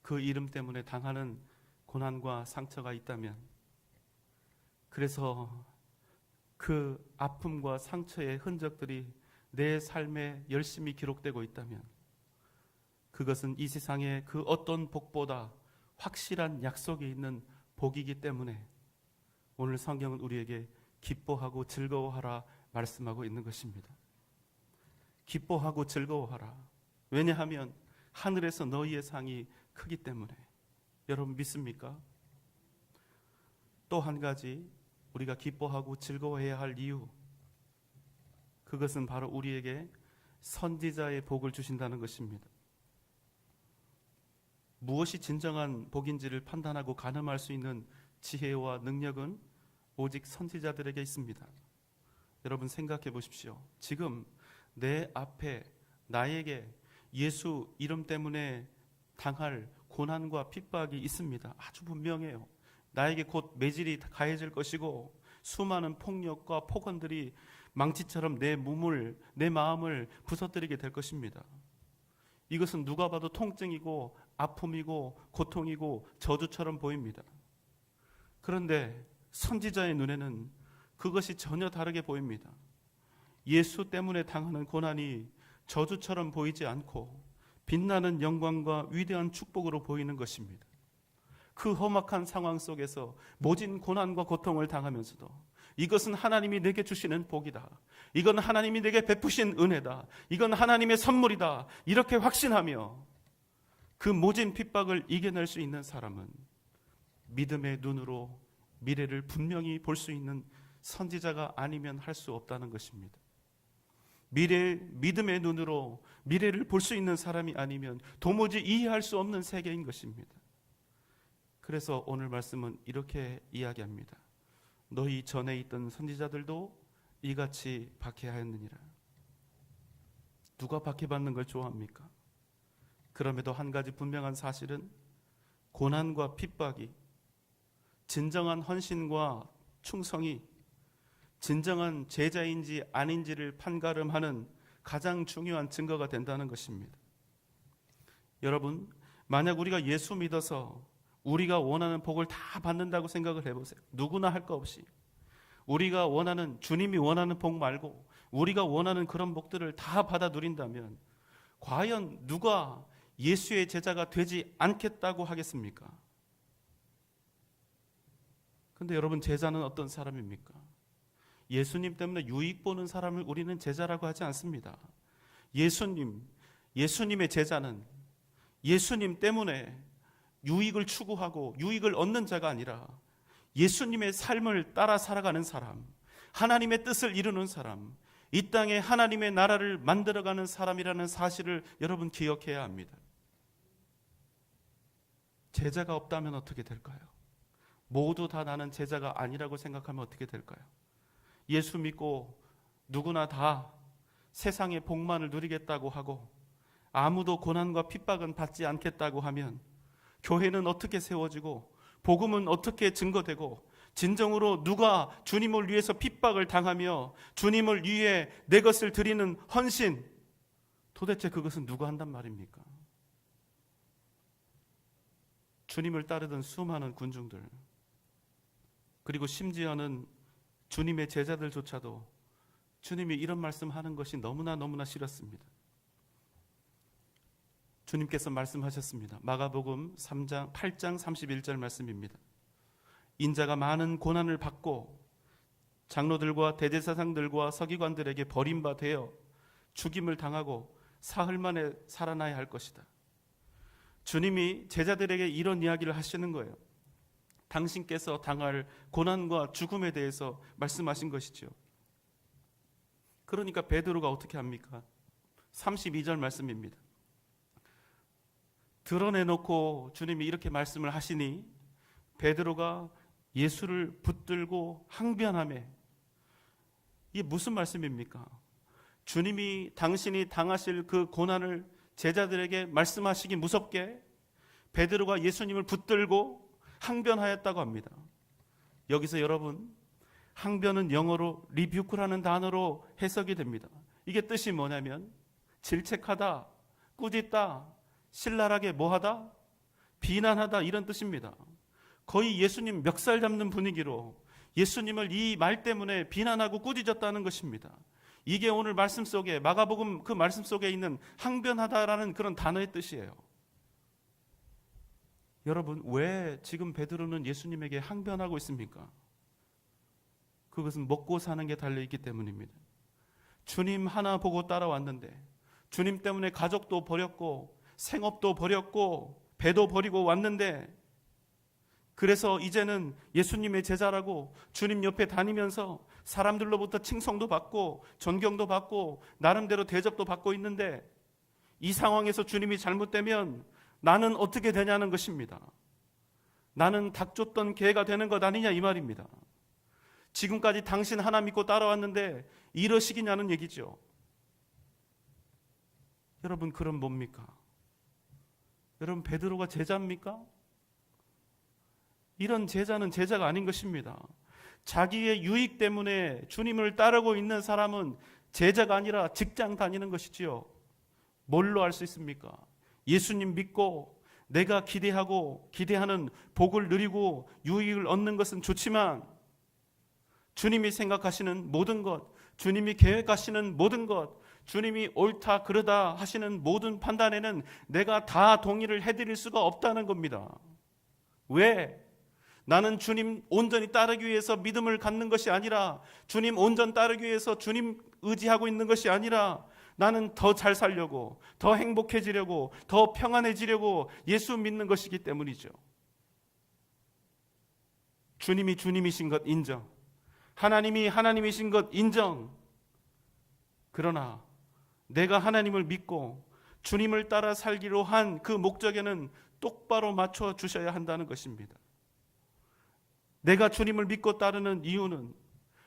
그 이름 때문에 당하는 고난과 상처가 있다면, 그래서 그 아픔과 상처의 흔적들이 내 삶에 열심히 기록되고 있다면, 그것은 이 세상의 그 어떤 복보다 확실한 약속이 있는 복이기 때문에 오늘 성경은 우리에게 기뻐하고 즐거워하라 말씀하고 있는 것입니다. 기뻐하고 즐거워하라. 왜냐하면 하늘에서 너희의 상이 크기 때문에. 여러분 믿습니까? 또 한 가지 우리가 기뻐하고 즐거워해야 할 이유, 그것은 바로 우리에게 선지자의 복을 주신다는 것입니다. 무엇이 진정한 복인지를 판단하고 가늠할 수 있는 지혜와 능력은 오직 선지자들에게 있습니다. 여러분 생각해 보십시오. 지금 내 앞에 나에게 예수 이름 때문에 당할 고난과 핍박이 있습니다. 아주 분명해요. 나에게 곧 매질이 가해질 것이고 수많은 폭력과 폭언들이 망치처럼 내 몸을, 내 마음을 부서뜨리게 될 것입니다. 이것은 누가 봐도 통증이고 아픔이고 고통이고 저주처럼 보입니다. 그런데 선지자의 눈에는 그것이 전혀 다르게 보입니다. 예수 때문에 당하는 고난이 저주처럼 보이지 않고 빛나는 영광과 위대한 축복으로 보이는 것입니다. 그 험악한 상황 속에서 모진 고난과 고통을 당하면서도 이것은 하나님이 내게 주시는 복이다. 이건 하나님이 내게 베푸신 은혜다. 이건 하나님의 선물이다. 이렇게 확신하며 그 모진 핍박을 이겨낼 수 있는 사람은 믿음의 눈으로 미래를 분명히 볼 수 있는 선지자가 아니면 할 수 없다는 것입니다. 믿음의 눈으로 미래를 볼 수 있는 사람이 아니면 도무지 이해할 수 없는 세계인 것입니다. 그래서 오늘 말씀은 이렇게 이야기합니다. 너희 전에 있던 선지자들도 이같이 박해하였느니라. 누가 박해받는 걸 좋아합니까? 그럼에도 한 가지 분명한 사실은 고난과 핍박이 진정한 헌신과 충성이 진정한 제자인지 아닌지를 판가름하는 가장 중요한 증거가 된다는 것입니다. 여러분, 만약 우리가 예수 믿어서 우리가 원하는 복을 다 받는다고 생각을 해보세요. 누구나 할 거 없이 우리가 원하는, 주님이 원하는 복 말고 우리가 원하는 그런 복들을 다 받아 누린다면 과연 누가 예수의 제자가 되지 않겠다고 하겠습니까? 근데 여러분, 제자는 어떤 사람입니까? 예수님 때문에 유익 보는 사람을 우리는 제자라고 하지 않습니다. 예수님의 제자는 예수님 때문에 유익을 추구하고 유익을 얻는 자가 아니라 예수님의 삶을 따라 살아가는 사람, 하나님의 뜻을 이루는 사람, 이 땅에 하나님의 나라를 만들어가는 사람이라는 사실을 여러분 기억해야 합니다. 제자가 없다면 어떻게 될까요? 모두 다 나는 제자가 아니라고 생각하면 어떻게 될까요? 예수 믿고 누구나 다 세상의 복만을 누리겠다고 하고 아무도 고난과 핍박은 받지 않겠다고 하면 교회는 어떻게 세워지고 복음은 어떻게 증거되고 진정으로 누가 주님을 위해서 핍박을 당하며 주님을 위해 내 것을 드리는 헌신, 도대체 그것은 누가 한단 말입니까? 주님을 따르던 수많은 군중들, 그리고 심지어는 주님의 제자들조차도 주님이 이런 말씀하는 것이 너무나 싫었습니다. 주님께서 말씀하셨습니다. 마가복음 8장 31절 말씀입니다. 인자가 많은 고난을 받고 장로들과 대제사장들과 서기관들에게 버림받아 죽임을 당하고 사흘 만에 살아나야 할 것이다. 주님이 제자들에게 이런 이야기를 하시는 거예요. 당신께서 당할 고난과 죽음에 대해서 말씀하신 것이죠. 그러니까 베드로가 어떻게 합니까? 32절 말씀입니다. 드러내놓고 주님이 이렇게 말씀을 하시니 베드로가 예수를 붙들고 항변하며, 이게 무슨 말씀입니까? 주님이 당신이 당하실 그 고난을 제자들에게 말씀하시기 무섭게 베드로가 예수님을 붙들고 항변하였다고 합니다. 여기서 여러분, 항변은 영어로 리뷰크라는 단어로 해석이 됩니다. 이게 뜻이 뭐냐면 질책하다, 꾸짖다, 신랄하게 뭐하다, 비난하다, 이런 뜻입니다. 거의 예수님 멱살 잡는 분위기로 예수님을 이 말 때문에 비난하고 꾸짖었다는 것입니다. 이게 오늘 말씀 속에, 마가복음 그 말씀 속에 있는 항변하다라는 그런 단어의 뜻이에요. 여러분, 왜 지금 베드로는 예수님에게 항변하고 있습니까? 그것은 먹고 사는 게 달려있기 때문입니다. 주님 하나 보고 따라왔는데 주님 때문에 가족도 버렸고 생업도 버렸고 배도 버리고 왔는데, 그래서 이제는 예수님의 제자라고 주님 옆에 다니면서 사람들로부터 칭송도 받고 존경도 받고 나름대로 대접도 받고 있는데, 이 상황에서 주님이 잘못되면 나는 어떻게 되냐는 것입니다. 나는 닭 쫓던 개가 되는 것 아니냐, 이 말입니다. 지금까지 당신 하나 믿고 따라왔는데 이러시기냐는 얘기죠. 여러분, 그럼 뭡니까? 여러분, 베드로가 제자입니까? 이런 제자는 제자가 아닌 것입니다. 자기의 유익 때문에 주님을 따르고 있는 사람은 제자가 아니라 직장 다니는 것이지요. 뭘로 알 수 있습니까? 예수님 믿고 내가 기대하는 복을 누리고 유익을 얻는 것은 좋지만, 주님이 생각하시는 모든 것, 주님이 계획하시는 모든 것, 주님이 옳다 그르다 하시는 모든 판단에는 내가 다 동의를 해드릴 수가 없다는 겁니다. 왜? 나는 주님 온전히 따르기 위해서 믿음을 갖는 것이 아니라, 주님 온전 따르기 위해서 주님 의지하고 있는 것이 아니라, 나는 더 잘 살려고, 더 행복해지려고, 더 평안해지려고 예수 믿는 것이기 때문이죠. 주님이 주님이신 것 인정, 하나님이 하나님이신 것 인정. 그러나 내가 하나님을 믿고 주님을 따라 살기로 한 그 목적에는 똑바로 맞춰 주셔야 한다는 것입니다. 내가 주님을 믿고 따르는 이유는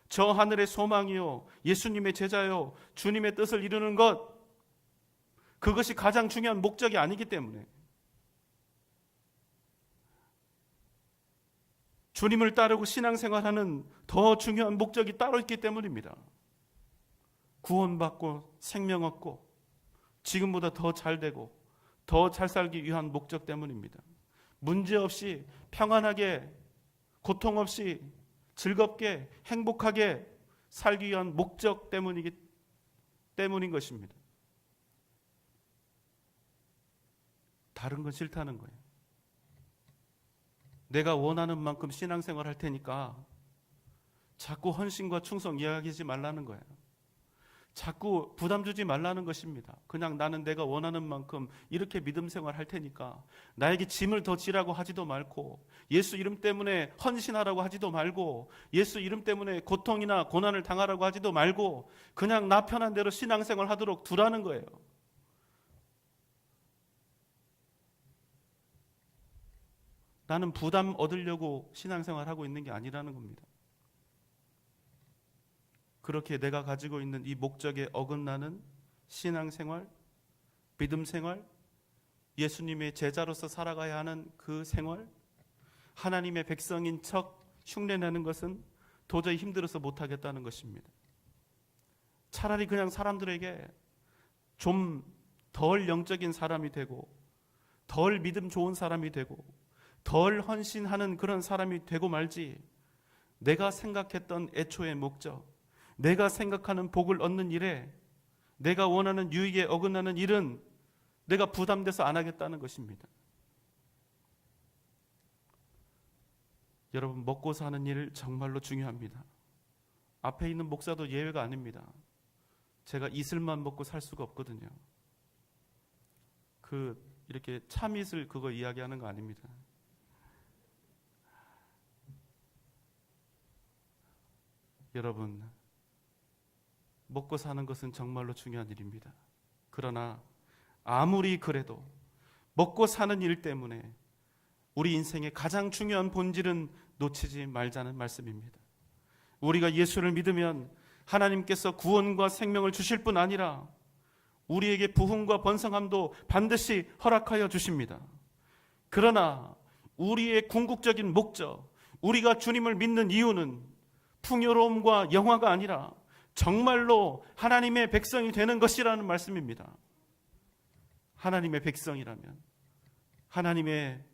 저 하늘의 소망이요, 예수님의 제자요, 주님의 뜻을 이루는 것, 그것이 가장 중요한 목적이 아니기 때문에, 주님을 따르고 신앙생활하는 더 중요한 목적이 따로 있기 때문입니다. 구원받고 생명 얻고 지금보다 더 잘되고 더 잘 살기 위한 목적 때문입니다. 문제없이 평안하게 고통 없이 즐겁게 행복하게 살기 위한 목적 때문인 것입니다. 다른 건 싫다는 거예요. 내가 원하는 만큼 신앙생활 할 테니까 자꾸 헌신과 충성 이야기하지 말라는 거예요. 자꾸 부담 주지 말라는 것입니다. 그냥 나는 내가 원하는 만큼 이렇게 믿음 생활 할 테니까 나에게 짐을 더 지라고 하지도 말고, 예수 이름 때문에 헌신하라고 하지도 말고, 예수 이름 때문에 고통이나 고난을 당하라고 하지도 말고, 그냥 나 편한 대로 신앙생활 하도록 두라는 거예요. 나는 부담 얻으려고 신앙생활 하고 있는 게 아니라는 겁니다. 그렇게 내가 가지고 있는 이 목적에 어긋나는 신앙생활, 믿음생활, 예수님의 제자로서 살아가야 하는 그 생활, 하나님의 백성인 척 흉내내는 것은 도저히 힘들어서 못하겠다는 것입니다. 차라리 그냥 사람들에게 좀 덜 영적인 사람이 되고, 덜 믿음 좋은 사람이 되고, 덜 헌신하는 그런 사람이 되고 말지, 내가 생각했던 애초의 목적, 내가 생각하는 복을 얻는 일에, 내가 원하는 유익에 어긋나는 일은 내가 부담돼서 안 하겠다는 것입니다. 여러분, 먹고 사는 일 정말로 중요합니다. 앞에 있는 목사도 예외가 아닙니다. 제가 이슬만 먹고 살 수가 없거든요. 이렇게 참이슬 그거 이야기하는 거 아닙니다. 여러분, 먹고 사는 것은 정말로 중요한 일입니다. 그러나 아무리 그래도 먹고 사는 일 때문에 우리 인생의 가장 중요한 본질은 놓치지 말자는 말씀입니다. 우리가 예수를 믿으면 하나님께서 구원과 생명을 주실 뿐 아니라 우리에게 부흥과 번성함도 반드시 허락하여 주십니다. 그러나 우리의 궁극적인 목적, 우리가 주님을 믿는 이유는 풍요로움과 영화가 아니라 정말로 하나님의 백성이 되는 것이라는 말씀입니다. 하나님의 백성이라면, 하나님의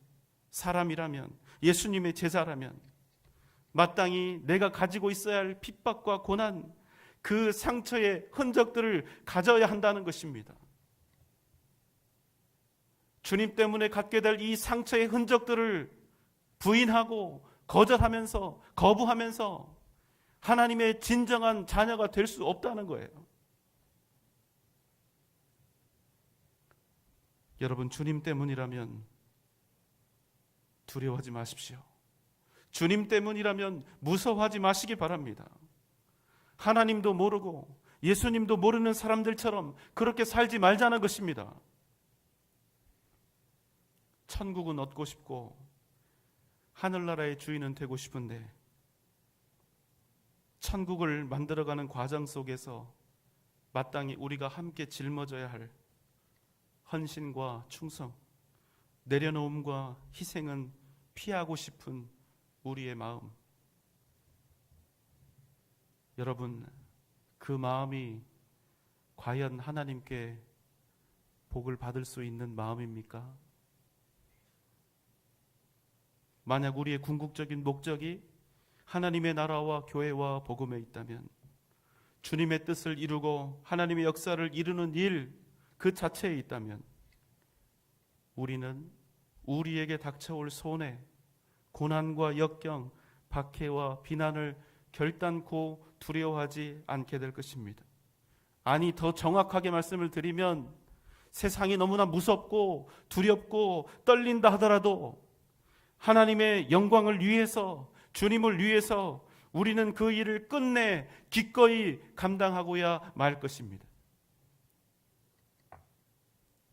사람이라면, 예수님의 제자라면 마땅히 내가 가지고 있어야 할 핍박과 고난, 그 상처의 흔적들을 가져야 한다는 것입니다. 주님 때문에 갖게 될 이 상처의 흔적들을 부인하고 거절하면서, 거부하면서 하나님의 진정한 자녀가 될 수 없다는 거예요. 여러분, 주님 때문이라면 두려워하지 마십시오. 주님 때문이라면 무서워하지 마시기 바랍니다. 하나님도 모르고 예수님도 모르는 사람들처럼 그렇게 살지 말자는 것입니다. 천국은 얻고 싶고 하늘나라의 주인은 되고 싶은데 천국을 만들어가는 과정 속에서 마땅히 우리가 함께 짊어져야 할 헌신과 충성, 내려놓음과 희생은 피하고 싶은 우리의 마음. 여러분, 그 마음이 과연 하나님께 복을 받을 수 있는 마음입니까? 만약 우리의 궁극적인 목적이 하나님의 나라와 교회와 복음에 있다면, 주님의 뜻을 이루고 하나님의 역사를 이루는 일 그 자체에 있다면, 우리는 우리에게 닥쳐올 손해, 고난과 역경, 박해와 비난을 결단코 두려워하지 않게 될 것입니다. 아니, 더 정확하게 말씀을 드리면 세상이 너무나 무섭고 두렵고 떨린다 하더라도 하나님의 영광을 위해서, 주님을 위해서 우리는 그 일을 끝내 기꺼이 감당하고야 말 것입니다.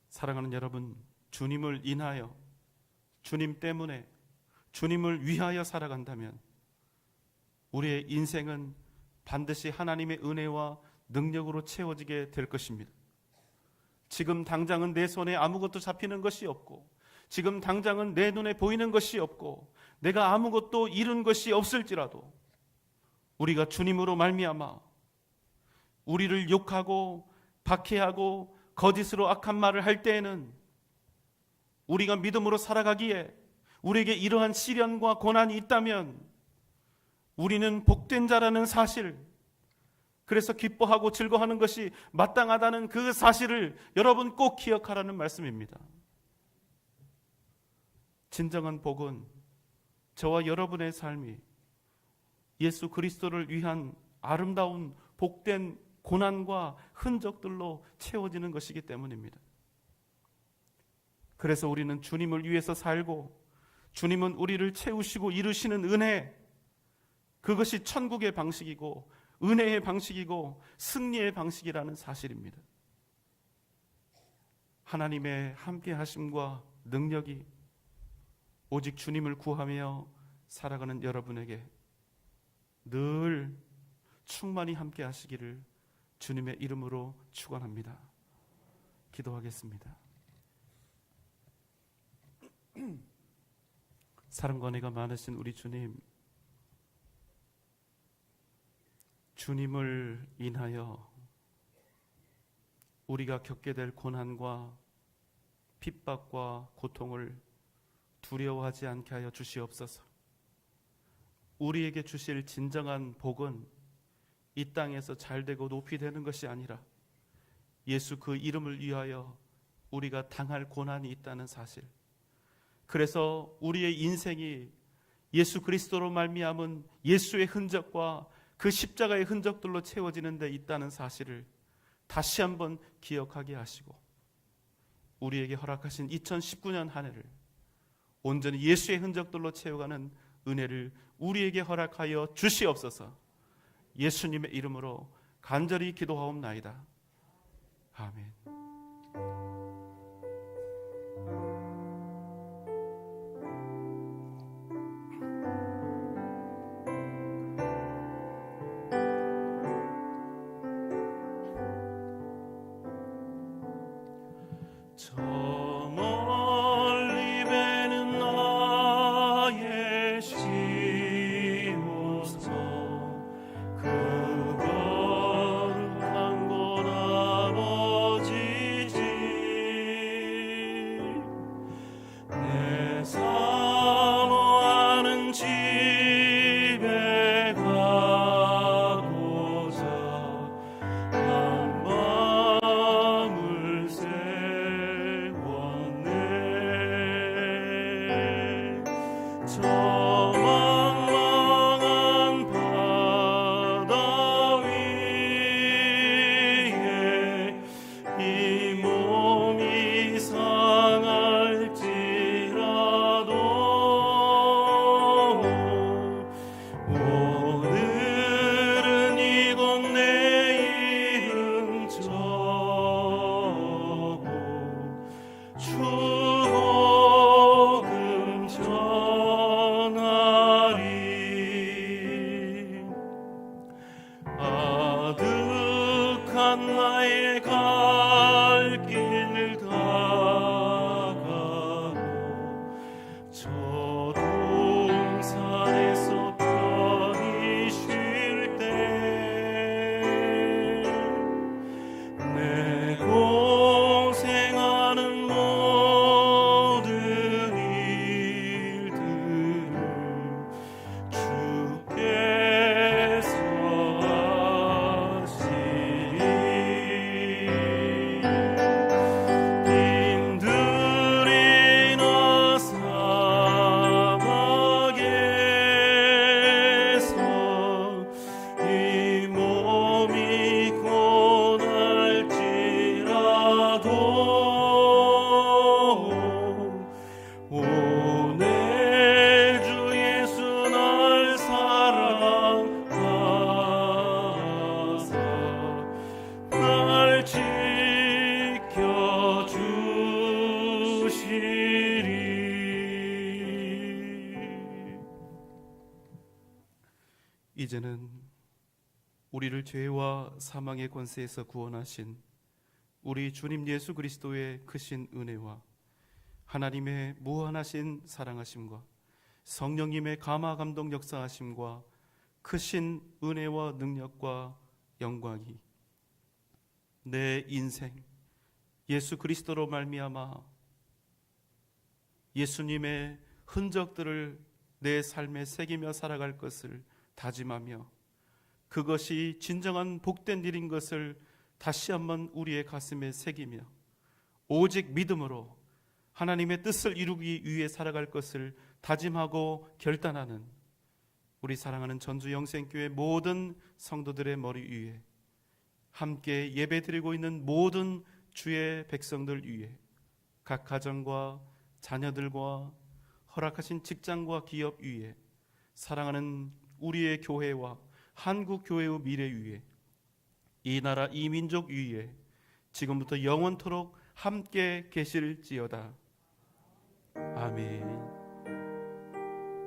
사랑하는 여러분, 주님을 인하여, 주님 때문에, 주님을 위하여 살아간다면 우리의 인생은 반드시 하나님의 은혜와 능력으로 채워지게 될 것입니다. 지금 당장은 내 손에 아무것도 잡히는 것이 없고, 지금 당장은 내 눈에 보이는 것이 없고, 내가 아무것도 이룬 것이 없을지라도 우리가 주님으로 말미암아 우리를 욕하고 박해하고 거짓으로 악한 말을 할 때에는 우리가 믿음으로 살아가기에 우리에게 이러한 시련과 고난이 있다면 우리는 복된 자라는 사실, 그래서 기뻐하고 즐거워하는 것이 마땅하다는 그 사실을 여러분 꼭 기억하라는 말씀입니다. 진정한 복은 저와 여러분의 삶이 예수 그리스도를 위한 아름다운 복된 고난과 흔적들로 채워지는 것이기 때문입니다. 그래서 우리는 주님을 위해서 살고, 주님은 우리를 채우시고 이루시는 은혜, 그것이 천국의 방식이고 은혜의 방식이고 승리의 방식이라는 사실입니다. 하나님의 함께 하심과 능력이 오직 주님을 구하며 살아가는 여러분에게 늘 충만히 함께 하시기를 주님의 이름으로 축원합니다. 기도하겠습니다. 사랑과 은혜가 많으신 우리 주님, 주님을 인하여 우리가 겪게 될 고난과 핍박과 고통을 두려워하지 않게 하여 주시옵소서. 우리에게 주실 진정한 복은 이 땅에서 잘되고 높이 되는 것이 아니라 예수 그 이름을 위하여 우리가 당할 고난이 있다는 사실, 그래서 우리의 인생이 예수 그리스도로 말미암은 예수의 흔적과 그 십자가의 흔적들로 채워지는 데 있다는 사실을 다시 한번 기억하게 하시고, 우리에게 허락하신 2019년 한 해를 온전히 예수의 흔적들로 채워가는 은혜를 우리에게 허락하여 주시옵소서. 예수님의 이름으로 간절히 기도하옵나이다. 아멘. 저 멀리 배는 갈 길 다가고 저 동산에서 편히 쉴 때 내 고생하는 모든 일들을 주께서 하시리. 힘들이나 사막에서 이 몸이 고날지라도 오늘 주 예수 날 사랑하사 날 지켜주시리. 이제는 우리를 죄와 사망의 권세에서 구원하신 우리 주님 예수 그리스도의 크신 은혜와 하나님의 무한하신 사랑하심과 성령님의 감화 감동 역사하심과 크신 은혜와 능력과 영광이 내 인생 예수 그리스도로 말미암아 예수님의 흔적들을 내 삶에 새기며 살아갈 것을 다짐하며 그것이 진정한 복된 일인 것을 다시 한번 우리의 가슴에 새기며 오직 믿음으로 하나님의 뜻을 이루기 위해 살아갈 것을 다짐하고 결단하는 우리 사랑하는 전주 영생교회 모든 성도들의 머리 위에 함께 예배드리고 있는 모든 주의 백성들 위에 각 가정과 자녀들과 허락하신 직장과 기업 위에 사랑하는 우리의 교회와 한국 교회의 미래 위에 이 나라 이 민족 위에 지금부터 영원토록 함께 계실지어다. 아멘.